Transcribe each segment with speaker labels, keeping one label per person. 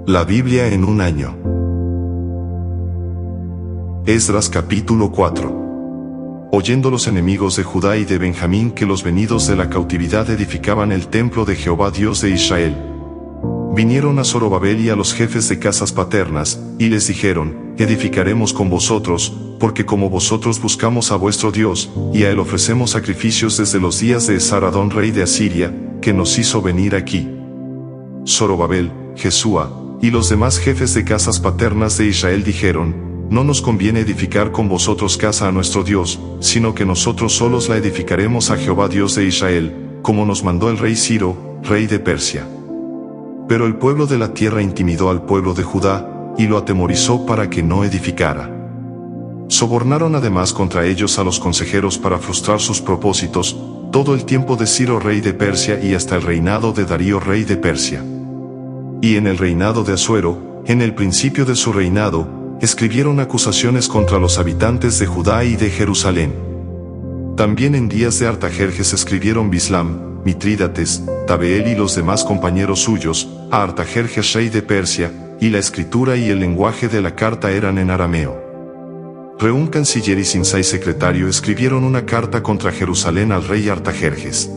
Speaker 1: La Biblia en un año. Esdras capítulo 4. Oyendo los enemigos de Judá y de Benjamín que los venidos de la cautividad edificaban el templo de Jehová Dios de Israel, vinieron a Zorobabel y a los jefes de casas paternas, y les dijeron: edificaremos con vosotros, porque como vosotros buscamos a vuestro Dios, y a él ofrecemos sacrificios desde los días de Esar-Adón rey de Asiria, que nos hizo venir aquí. Zorobabel, Jesúa, y los demás jefes de casas paternas de Israel dijeron: no nos conviene edificar con vosotros casa a nuestro Dios, sino que nosotros solos la edificaremos a Jehová Dios de Israel, como nos mandó el rey Ciro, rey de Persia. Pero el pueblo de la tierra intimidó al pueblo de Judá, y lo atemorizó para que no edificara. Sobornaron además contra ellos a los consejeros para frustrar sus propósitos, todo el tiempo de Ciro rey de Persia y hasta el reinado de Darío rey de Persia. Y en el reinado de Asuero, en el principio de su reinado, escribieron acusaciones contra los habitantes de Judá y de Jerusalén. También en días de Artajerjes escribieron Bislam, Mitrídates, Tabeel y los demás compañeros suyos, a Artajerjes rey de Persia, y la escritura y el lenguaje de la carta eran en arameo. Reún canciller y Sinsai secretario escribieron una carta contra Jerusalén al rey Artajerjes.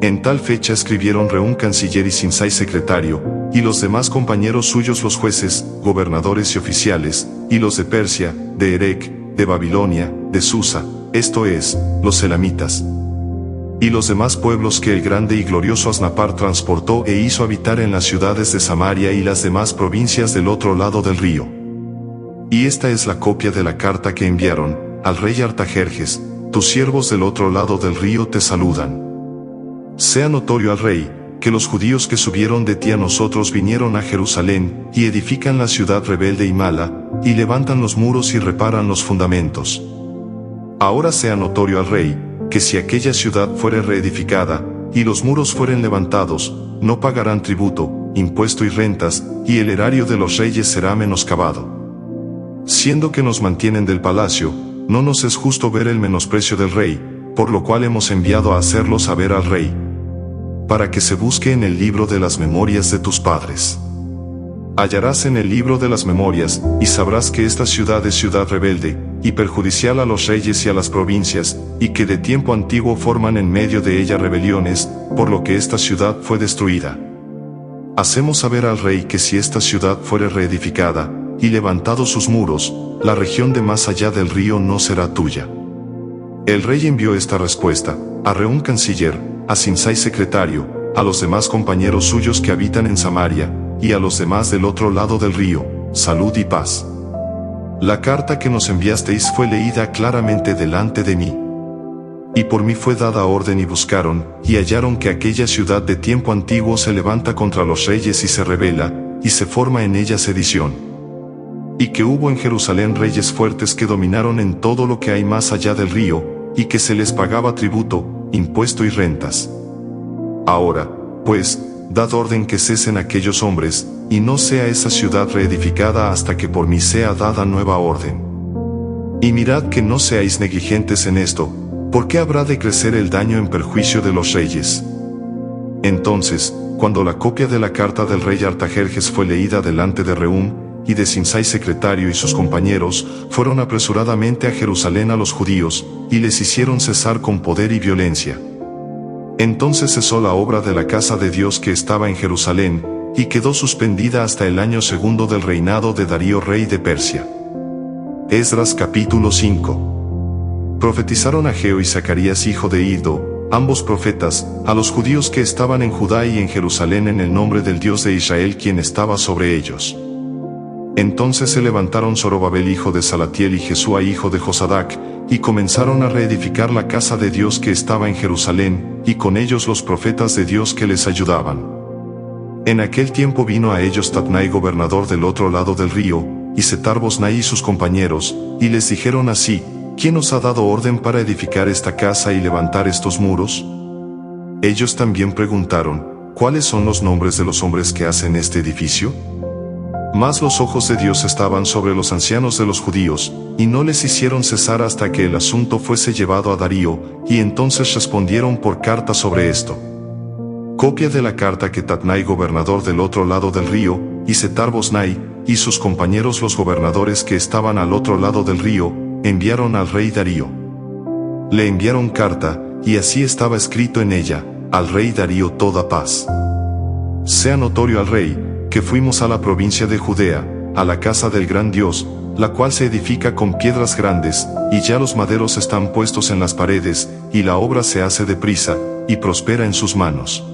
Speaker 1: En tal fecha escribieron Reún canciller y Sinsai secretario, y los demás compañeros suyos los jueces, gobernadores y oficiales, y los de Persia, de Erec, de Babilonia, de Susa, esto es, los elamitas, y los demás pueblos que el grande y glorioso Asnapar transportó e hizo habitar en las ciudades de Samaria y las demás provincias del otro lado del río. Y esta es la copia de la carta que enviaron al rey Artajerjes: tus siervos del otro lado del río te saludan. Sea notorio al rey, que los judíos que subieron de ti a nosotros vinieron a Jerusalén, y edifican la ciudad rebelde y mala, y levantan los muros y reparan los fundamentos. Ahora sea notorio al rey, que si aquella ciudad fuere reedificada, y los muros fueren levantados, no pagarán tributo, impuesto y rentas, y el erario de los reyes será menoscabado. Siendo que nos mantienen del palacio, no nos es justo ver el menosprecio del rey, por lo cual hemos enviado a hacerlo saber al rey, para que se busque en el libro de las memorias de tus padres. Hallarás en el libro de las memorias, y sabrás que esta ciudad es ciudad rebelde, y perjudicial a los reyes y a las provincias, y que de tiempo antiguo forman en medio de ella rebeliones, por lo que esta ciudad fue destruida. Hacemos saber al rey que si esta ciudad fuere reedificada, y levantados sus muros, la región de más allá del río no será tuya. El rey envió esta respuesta a Reún canciller, a Sinsai secretario, a los demás compañeros suyos que habitan en Samaria, y a los demás del otro lado del río: salud y paz. La carta que nos enviasteis fue leída claramente delante de mí. Y por mí fue dada orden y buscaron, y hallaron que aquella ciudad de tiempo antiguo se levanta contra los reyes y se rebela, y se forma en ella sedición. Y que hubo en Jerusalén reyes fuertes que dominaron en todo lo que hay más allá del río, y que se les pagaba tributo, impuesto y rentas. Ahora, pues, dad orden que cesen aquellos hombres, y no sea esa ciudad reedificada hasta que por mí sea dada nueva orden. Y mirad que no seáis negligentes en esto, porque habrá de crecer el daño en perjuicio de los reyes. Entonces, cuando la copia de la carta del rey Artajerjes fue leída delante de Reún y de Sinsai secretario y sus compañeros, fueron apresuradamente a Jerusalén a los judíos, y les hicieron cesar con poder y violencia. Entonces cesó la obra de la casa de Dios que estaba en Jerusalén, y quedó suspendida hasta el año segundo del reinado de Darío rey de Persia. Esdras capítulo 5. Profetizaron Ageo y Zacarías hijo de Iddo, ambos profetas, a los judíos que estaban en Judá y en Jerusalén en el nombre del Dios de Israel quien estaba sobre ellos. Entonces se levantaron Zorobabel hijo de Salatiel y Jesúa hijo de Josadac, y comenzaron a reedificar la casa de Dios que estaba en Jerusalén, y con ellos los profetas de Dios que les ayudaban. En aquel tiempo vino a ellos Tatnai gobernador del otro lado del río, y Setar-Bosnai y sus compañeros, y les dijeron así: ¿quién os ha dado orden para edificar esta casa y levantar estos muros? Ellos también preguntaron: ¿cuáles son los nombres de los hombres que hacen este edificio? Mas los ojos de Dios estaban sobre los ancianos de los judíos, y no les hicieron cesar hasta que el asunto fuese llevado a Darío, y entonces respondieron por carta sobre esto. Copia de la carta que Tatnai, gobernador del otro lado del río, y Setar-Bosnai, y sus compañeros los gobernadores que estaban al otro lado del río, enviaron al rey Darío. Le enviaron carta, y así estaba escrito en ella: al rey Darío toda paz. Sea notorio al rey, que fuimos a la provincia de Judea, a la casa del gran Dios, la cual se edifica con piedras grandes, y ya los maderos están puestos en las paredes, y la obra se hace deprisa, y prospera en sus manos.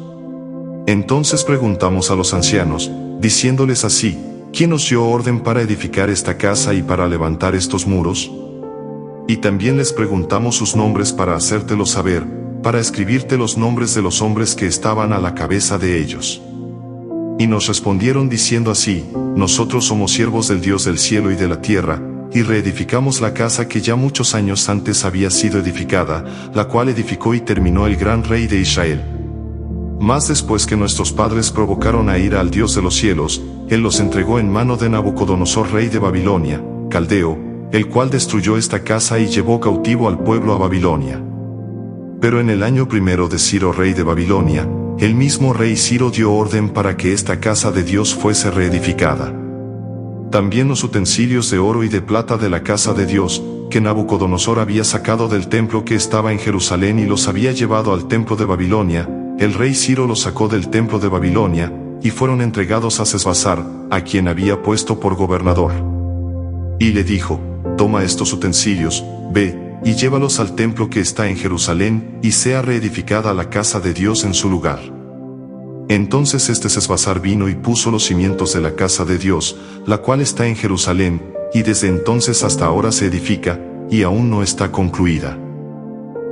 Speaker 1: Entonces preguntamos a los ancianos, diciéndoles así: ¿quién os dio orden para edificar esta casa y para levantar estos muros? Y también les preguntamos sus nombres para hacértelo saber, para escribirte los nombres de los hombres que estaban a la cabeza de ellos. Y nos respondieron diciendo así: nosotros somos siervos del Dios del cielo y de la tierra, y reedificamos la casa que ya muchos años antes había sido edificada, la cual edificó y terminó el gran rey de Israel. Mas después que nuestros padres provocaron a ira al Dios de los cielos, Él los entregó en mano de Nabucodonosor, rey de Babilonia, caldeo, el cual destruyó esta casa y llevó cautivo al pueblo a Babilonia. Pero en el año primero de Ciro, rey de Babilonia, el mismo rey Ciro dio orden para que esta casa de Dios fuese reedificada. También los utensilios de oro y de plata de la casa de Dios, que Nabucodonosor había sacado del templo que estaba en Jerusalén y los había llevado al templo de Babilonia, el rey Ciro los sacó del templo de Babilonia, y fueron entregados a Sesbazar, a quien había puesto por gobernador. Y le dijo: toma estos utensilios, ve, y llévalos al templo que está en Jerusalén, y sea reedificada la casa de Dios en su lugar. Entonces Sesbazar vino y puso los cimientos de la casa de Dios, la cual está en Jerusalén, y desde entonces hasta ahora se edifica, y aún no está concluida.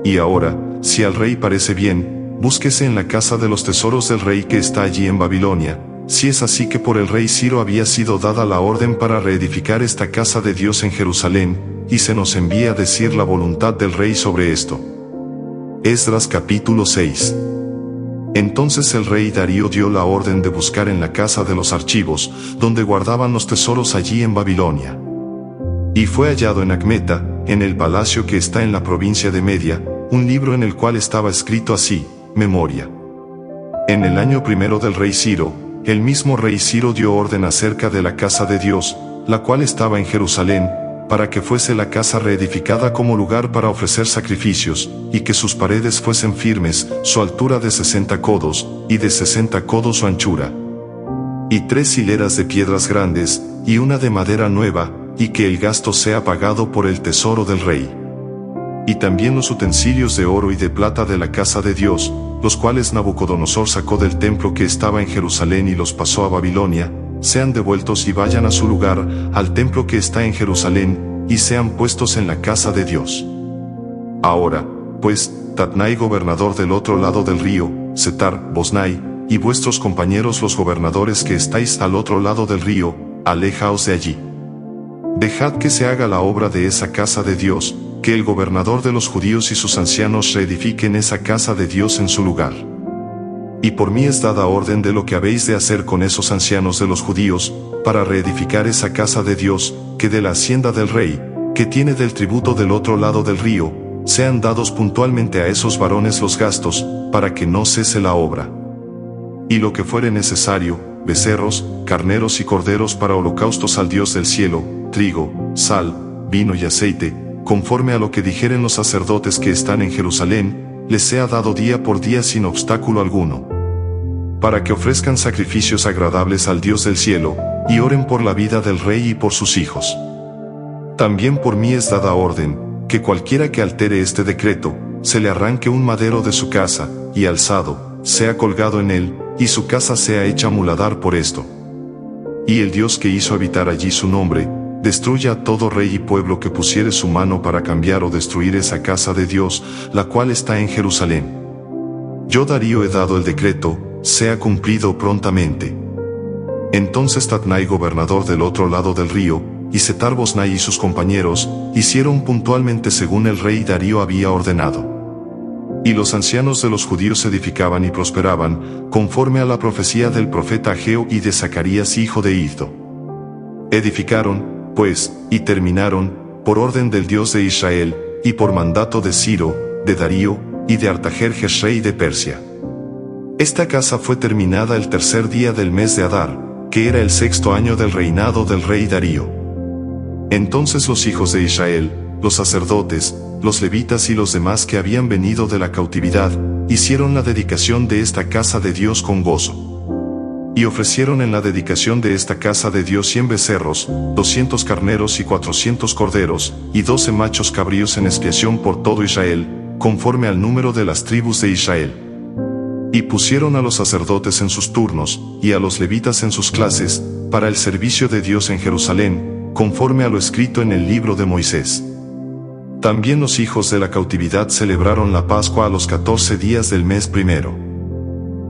Speaker 1: Y ahora, si al rey parece bien, búsquese en la casa de los tesoros del rey que está allí en Babilonia, si es así que por el rey Ciro había sido dada la orden para reedificar esta casa de Dios en Jerusalén, y se nos envía a decir la voluntad del rey sobre esto. Esdras capítulo 6. Entonces el rey Darío dio la orden de buscar en la casa de los archivos, donde guardaban los tesoros allí en Babilonia. Y fue hallado en Acmeta, en el palacio que está en la provincia de Media, un libro en el cual estaba escrito así: memoria. En el año primero del rey Ciro, el mismo rey Ciro dio orden acerca de la casa de Dios, la cual estaba en Jerusalén, para que fuese la casa reedificada como lugar para ofrecer sacrificios, y que sus paredes fuesen firmes, su altura de 60 codos, y de 60 codos su anchura. Y 3 hileras de piedras grandes, y una de madera nueva, y que el gasto sea pagado por el tesoro del rey. Y también los utensilios de oro y de plata de la casa de Dios, los cuales Nabucodonosor sacó del templo que estaba en Jerusalén y los pasó a Babilonia, sean devueltos y vayan a su lugar, al templo que está en Jerusalén, y sean puestos en la casa de Dios. Ahora, pues, Tatnai, gobernador del otro lado del río, Setar-Bosnai, y vuestros compañeros los gobernadores que estáis al otro lado del río, alejaos de allí. Dejad que se haga la obra de esa casa de Dios, que el gobernador de los judíos y sus ancianos reedifiquen esa casa de Dios en su lugar. Y por mí es dada orden de lo que habéis de hacer con esos ancianos de los judíos, para reedificar esa casa de Dios, que de la hacienda del rey, que tiene del tributo del otro lado del río, sean dados puntualmente a esos varones los gastos, para que no cese la obra. Y lo que fuere necesario, becerros, carneros y corderos para holocaustos al Dios del cielo, trigo, sal, vino y aceite, conforme a lo que dijeren los sacerdotes que están en Jerusalén, les sea dado día por día sin obstáculo alguno, para que ofrezcan sacrificios agradables al Dios del cielo, y oren por la vida del rey y por sus hijos. También por mí es dada orden, que cualquiera que altere este decreto, se le arranque un madero de su casa, y alzado, sea colgado en él, y su casa sea hecha muladar por esto. Y el Dios que hizo habitar allí su nombre, destruya a todo rey y pueblo que pusiere su mano para cambiar o destruir esa casa de Dios, la cual está en Jerusalén. Yo Darío he dado el decreto, sea cumplido prontamente. Entonces Tatnai, gobernador del otro lado del río, y Setar-Bosnai y sus compañeros, hicieron puntualmente según el rey Darío había ordenado. Y los ancianos de los judíos edificaban y prosperaban, conforme a la profecía del profeta Ageo y de Zacarías hijo de Iddo. Edificaron, pues, y terminaron, por orden del Dios de Israel, y por mandato de Ciro, de Darío, y de Artajerjes rey de Persia. Esta casa fue terminada el tercer día del mes de Adar, que era el 6º año del reinado del rey Darío. Entonces los hijos de Israel, los sacerdotes, los levitas y los demás que habían venido de la cautividad, hicieron la dedicación de esta casa de Dios con gozo. Y ofrecieron en la dedicación de esta casa de Dios 100 becerros, 200 carneros y 400 corderos, y 12 machos cabríos en expiación por todo Israel, conforme al número de las tribus de Israel. Y pusieron a los sacerdotes en sus turnos, y a los levitas en sus clases, para el servicio de Dios en Jerusalén, conforme a lo escrito en el libro de Moisés. También los hijos de la cautividad celebraron la Pascua a los 14 días del mes primero.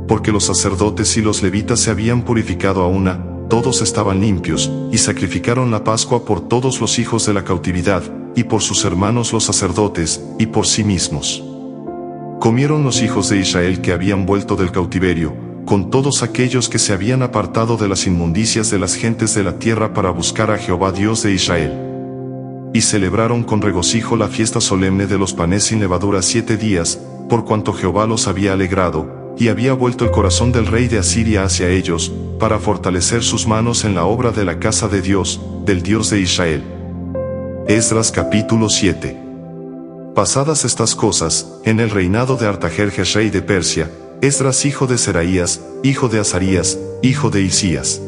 Speaker 1: Porque los sacerdotes y los levitas se habían purificado a una, todos estaban limpios, y sacrificaron la Pascua por todos los hijos de la cautividad, y por sus hermanos los sacerdotes, y por sí mismos. Comieron los hijos de Israel que habían vuelto del cautiverio, con todos aquellos que se habían apartado de las inmundicias de las gentes de la tierra para buscar a Jehová Dios de Israel. Y celebraron con regocijo la fiesta solemne de los panes sin levadura 7 días, por cuanto Jehová los había alegrado, y había vuelto el corazón del rey de Asiria hacia ellos, para fortalecer sus manos en la obra de la casa de Dios, del Dios de Israel. Esdras capítulo 7. Pasadas estas cosas, en el reinado de Artajerjes rey de Persia, Esdras hijo de Seraías, hijo de Azarías, hijo de Hilcías,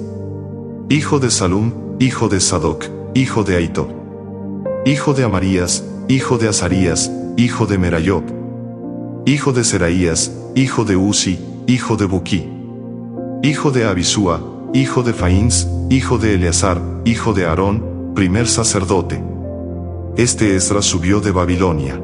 Speaker 1: hijo de Salum, hijo de Sadoc, hijo de Ahito, hijo de Amarías, hijo de Azarías, hijo de Merayob, hijo de Seraías, hijo de Uzi, hijo de Buquí, hijo de Abisúa, hijo de Faíns, hijo de Eleazar, hijo de Aarón, primer sacerdote. Este Esdras subió de Babilonia.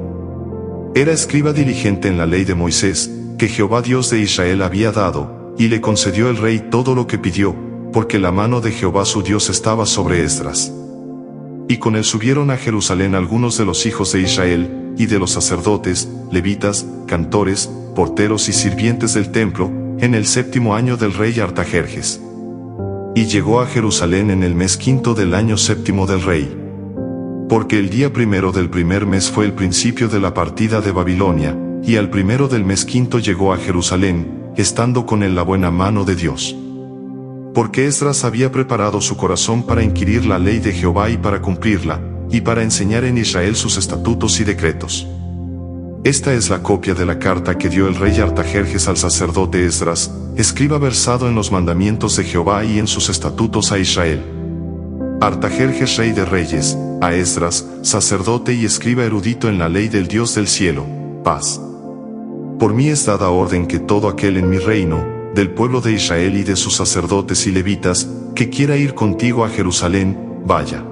Speaker 1: Era escriba diligente en la ley de Moisés, que Jehová Dios de Israel había dado, y le concedió el rey todo lo que pidió, porque la mano de Jehová su Dios estaba sobre Esdras. Y con él subieron a Jerusalén algunos de los hijos de Israel, y de los sacerdotes, levitas, cantores, porteros y sirvientes del templo, en el 7º año del rey Artajerjes. Y llegó a Jerusalén en el mes 5 del año 7 del rey. Porque el día primero del primer mes fue el principio de la partida de Babilonia, y al primero del mes 5 llegó a Jerusalén, estando con él la buena mano de Dios. Porque Esdras había preparado su corazón para inquirir la ley de Jehová y para cumplirla, y para enseñar en Israel sus estatutos y decretos. Esta es la copia de la carta que dio el rey Artajerjes al sacerdote Esdras, escriba versado en los mandamientos de Jehová y en sus estatutos a Israel. Artajerjes rey de reyes, a Esdras, sacerdote y escriba erudito en la ley del Dios del cielo, paz. Por mí es dada orden que todo aquel en mi reino, del pueblo de Israel y de sus sacerdotes y levitas, que quiera ir contigo a Jerusalén, vaya.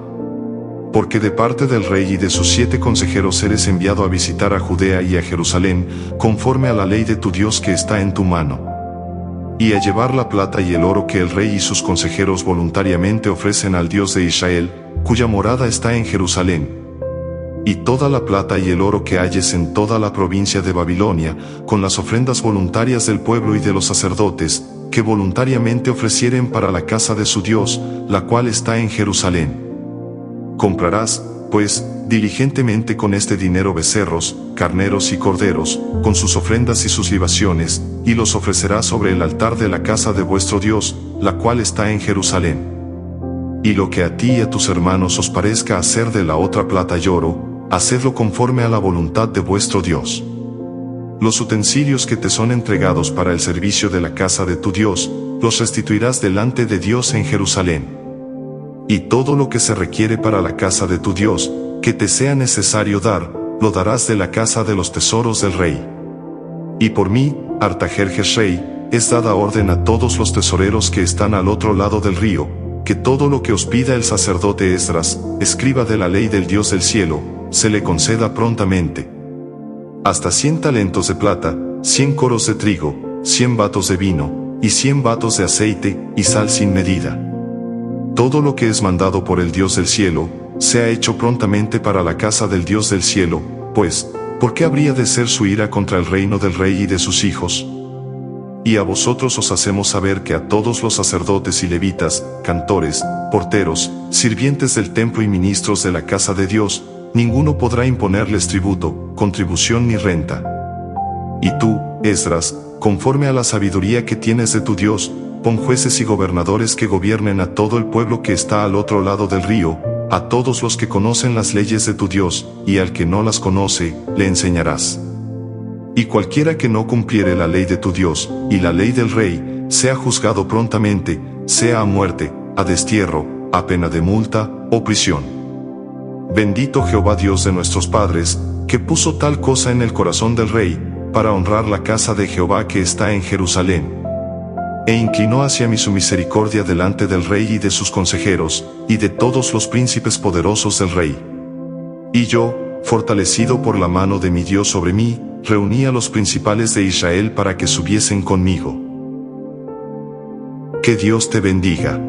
Speaker 1: Porque de parte del rey y de sus 7 consejeros eres enviado a visitar a Judea y a Jerusalén, conforme a la ley de tu Dios que está en tu mano. Y a llevar la plata y el oro que el rey y sus consejeros voluntariamente ofrecen al Dios de Israel, cuya morada está en Jerusalén. Y toda la plata y el oro que halles en toda la provincia de Babilonia, con las ofrendas voluntarias del pueblo y de los sacerdotes, que voluntariamente ofrecieren para la casa de su Dios, la cual está en Jerusalén. Comprarás, pues, diligentemente con este dinero becerros, carneros y corderos, con sus ofrendas y sus libaciones, y los ofrecerás sobre el altar de la casa de vuestro Dios, la cual está en Jerusalén. Y lo que a ti y a tus hermanos os parezca hacer de la otra plata y oro, hacedlo conforme a la voluntad de vuestro Dios. Los utensilios que te son entregados para el servicio de la casa de tu Dios, los restituirás delante de Dios en Jerusalén. Y todo lo que se requiere para la casa de tu Dios, que te sea necesario dar, lo darás de la casa de los tesoros del rey. Y por mí, Artajerjes rey, es dada orden a todos los tesoreros que están al otro lado del río, que todo lo que os pida el sacerdote Esdras, escriba de la ley del Dios del cielo, se le conceda prontamente. Hasta 100 talentos de plata, 100 coros de trigo, 100 batos de vino, y 100 batos de aceite, y sal sin medida. Todo lo que es mandado por el Dios del cielo, sea hecho prontamente para la casa del Dios del cielo, pues, ¿por qué habría de ser su ira contra el reino del rey y de sus hijos? Y a vosotros os hacemos saber que a todos los sacerdotes y levitas, cantores, porteros, sirvientes del templo y ministros de la casa de Dios, ninguno podrá imponerles tributo, contribución ni renta. Y tú, Esdras, conforme a la sabiduría que tienes de tu Dios, pon jueces y gobernadores que gobiernen a todo el pueblo que está al otro lado del río, a todos los que conocen las leyes de tu Dios, y al que no las conoce, le enseñarás. Y cualquiera que no cumpliere la ley de tu Dios, y la ley del rey, sea juzgado prontamente, sea a muerte, a destierro, a pena de multa, o prisión. Bendito Jehová Dios de nuestros padres, que puso tal cosa en el corazón del rey, para honrar la casa de Jehová que está en Jerusalén. E inclinó hacia mí su misericordia delante del rey y de sus consejeros, y de todos los príncipes poderosos del rey. Y yo, fortalecido por la mano de mi Dios sobre mí, reuní a los principales de Israel para que subiesen conmigo. Que Dios te bendiga.